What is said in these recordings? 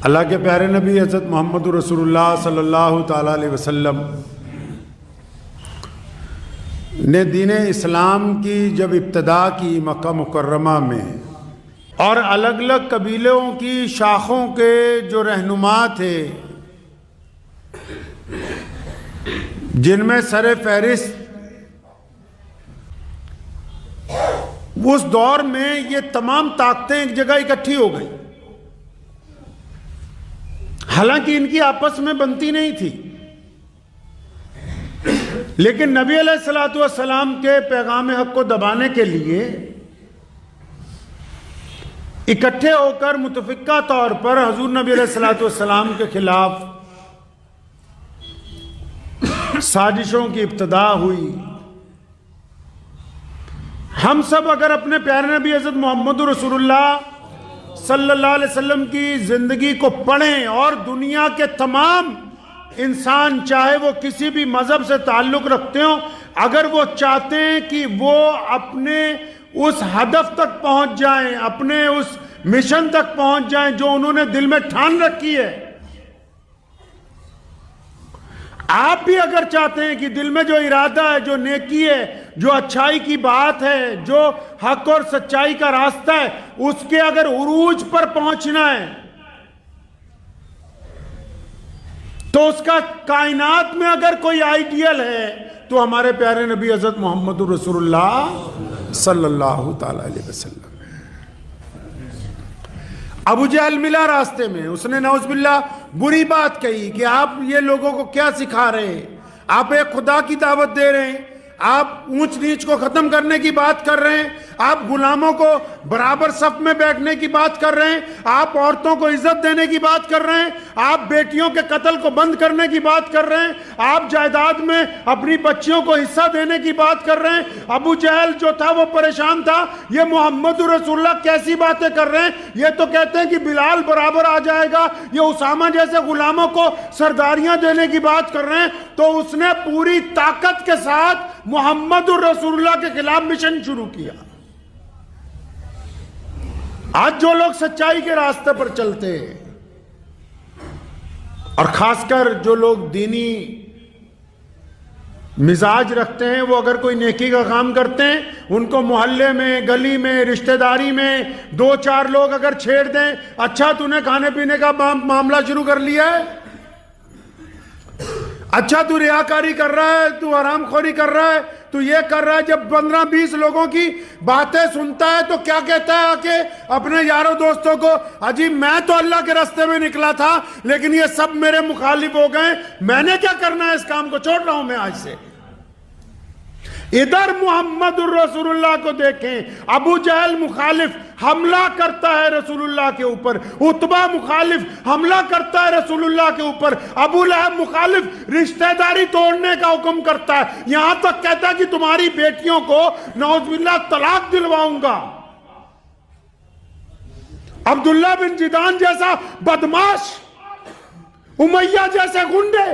اللہ کے پیارے نبی حضرت محمد رسول اللہ صلی اللہ تعالیٰ علیہ وسلم نے دین اسلام کی جب ابتدا کی مکہ مکرمہ میں، اور الگ الگ قبیلوں کی شاخوں کے جو رہنما تھے جن میں سر فہرست اس دور میں یہ تمام طاقتیں ایک جگہ اکٹھی ہو گئی، حالانکہ ان کی آپس میں بنتی نہیں تھی، لیکن نبی علیہ الصلوۃ والسلام کے پیغام حق کو دبانے کے لیے اکٹھے ہو کر متفقہ طور پر حضور نبی علیہ الصلوۃ والسلام کے خلاف سازشوں کی ابتدا ہوئی۔ ہم سب اگر اپنے پیارے نبی حضرت محمد رسول اللہ صلی اللہ علیہ وسلم کی زندگی کو پڑھیں، اور دنیا کے تمام انسان چاہے وہ کسی بھی مذہب سے تعلق رکھتے ہوں، اگر وہ چاہتے ہیں کہ وہ اپنے اس ہدف تک پہنچ جائیں، اپنے اس مشن تک پہنچ جائیں جو انہوں نے دل میں ٹھان رکھی ہے، آپ بھی اگر چاہتے ہیں کہ دل میں جو ارادہ ہے، جو نیکی ہے، جو اچھائی کی بات ہے، جو حق اور سچائی کا راستہ ہے، اس کے اگر عروج پر پہنچنا ہے تو اس کا کائنات میں اگر کوئی آئیڈیل ہے تو ہمارے پیارے نبی حضرت محمد رسول اللہ صلی اللہ تعالی علیہ وسلم۔ ابو جہل ملا راستے میں، اس نے نعوذ باللہ بری بات کہی کہ آپ یہ لوگوں کو کیا سکھا رہے ہیں، آپ ایک خدا کی دعوت دے رہے ہیں، آپ اونچ نیچ کو ختم کرنے کی بات کر رہے ہیں، آپ غلاموں کو برابر صف میں بیٹھنے کی بات کر رہے ہیں، آپ عورتوں کو عزت دینے کی بات کر رہے ہیں، آپ بیٹیوں کے قتل کو بند کرنے کی بات کر رہے ہیں، آپ جائیداد میں اپنی بچیوں کو حصہ دینے کی بات کر رہے ہیں۔ ابو جہل جو تھا وہ پریشان تھا، یہ محمد رسول اللہ کیسی باتیں کر رہے ہیں، یہ تو کہتے ہیں کہ بلال برابر آ جائے گا، یہ اسامہ جیسے غلاموں کو سرداریاں دینے کی بات کر رہے ہیں۔ تو اس نے پوری طاقت کے ساتھ محمد رسول اللہ کے خلاف مشن شروع کیا۔ آج جو لوگ سچائی کے راستے پر چلتے ہیں، اور خاص کر جو لوگ دینی مزاج رکھتے ہیں، وہ اگر کوئی نیکی کا کام کرتے ہیں، ان کو محلے میں، گلی میں، رشتہ داری میں دو چار لوگ اگر چھیڑ دیں، اچھا تو نے کھانے پینے کا معاملہ شروع کر لیا ہے، اچھا تو ریاکاری کر رہا ہے، تو حرام خوری کر رہا ہے، تو یہ کر رہا ہے۔ جب 15-20 لوگوں کی باتیں سنتا ہے تو کیا کہتا ہے آکے اپنے یاروں دوستوں کو، عجیب میں تو اللہ کے راستے میں نکلا تھا لیکن یہ سب میرے مخالف ہو گئے، میں نے کیا کرنا ہے، اس کام کو چھوڑ رہا ہوں میں آج سے۔ ادھر محمد الرسول اللہ کو دیکھیں، ابو جہل مخالف حملہ کرتا ہے رسول اللہ کے اوپر، عتبہ مخالف حملہ کرتا ہے رسول اللہ کے اوپر، ابو لہب مخالف رشتہ داری توڑنے کا حکم کرتا ہے، یہاں تک کہتا ہے کہ تمہاری بیٹیوں کو نعوذ باللہ طلاق دلواؤں گا۔ عبداللہ بن جدعان جیسا بدماش، امیہ جیسے گنڈے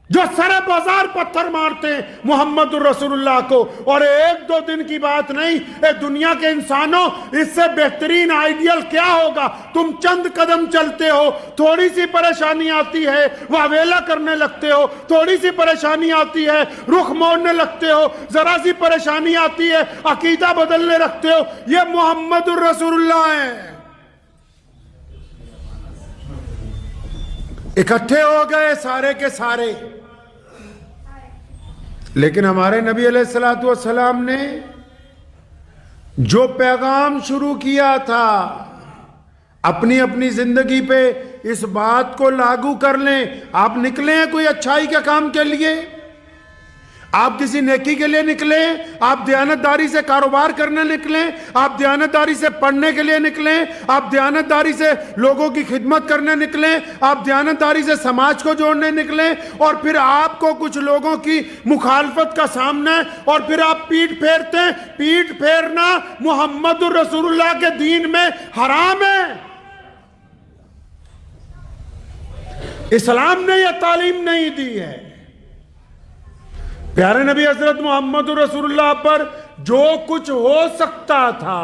جو سر بازار پتھر مارتے ہیں محمد الرسول اللہ کو، اور ایک دو دن کی بات نہیں، اے دنیا کے انسانوں، اس سے بہترین آئیڈیل کیا ہوگا؟ تم چند قدم چلتے ہو، تھوڑی سی پریشانی آتی ہے واویلا کرنے لگتے ہو، تھوڑی سی پریشانی آتی ہے رخ موڑنے لگتے ہو، ذرا سی پریشانی آتی ہے عقیدہ بدلنے لگتے ہو۔ یہ محمد الرسول اللہ ہے۔ اکٹھے ہو گئے سارے کے سارے، لیکن ہمارے نبی علیہ الصلوۃ والسلام نے جو پیغام شروع کیا تھا، اپنی اپنی زندگی پہ اس بات کو لاگو کر لیں۔ آپ نکلے ہیں کوئی اچھائی کے کام کے لیے، آپ کسی نیکی کے لیے نکلیں، آپ دیانتداری سے کاروبار کرنے نکلیں، آپ دیانتداری سے پڑھنے کے لیے نکلیں، آپ دیانتداری سے لوگوں کی خدمت کرنے نکلیں، آپ دیانتداری سے سماج کو جوڑنے نکلیں، اور پھر آپ کو کچھ لوگوں کی مخالفت کا سامنا ہے اور پھر آپ پیٹ پھیرتے ہیں۔ پیٹ پھیرنا محمد الرسول اللہ کے دین میں حرام ہے۔ اسلام نے یہ تعلیم نہیں دی ہے۔ پیارے نبی حضرت محمد رسول اللہ پر جو کچھ ہو سکتا تھا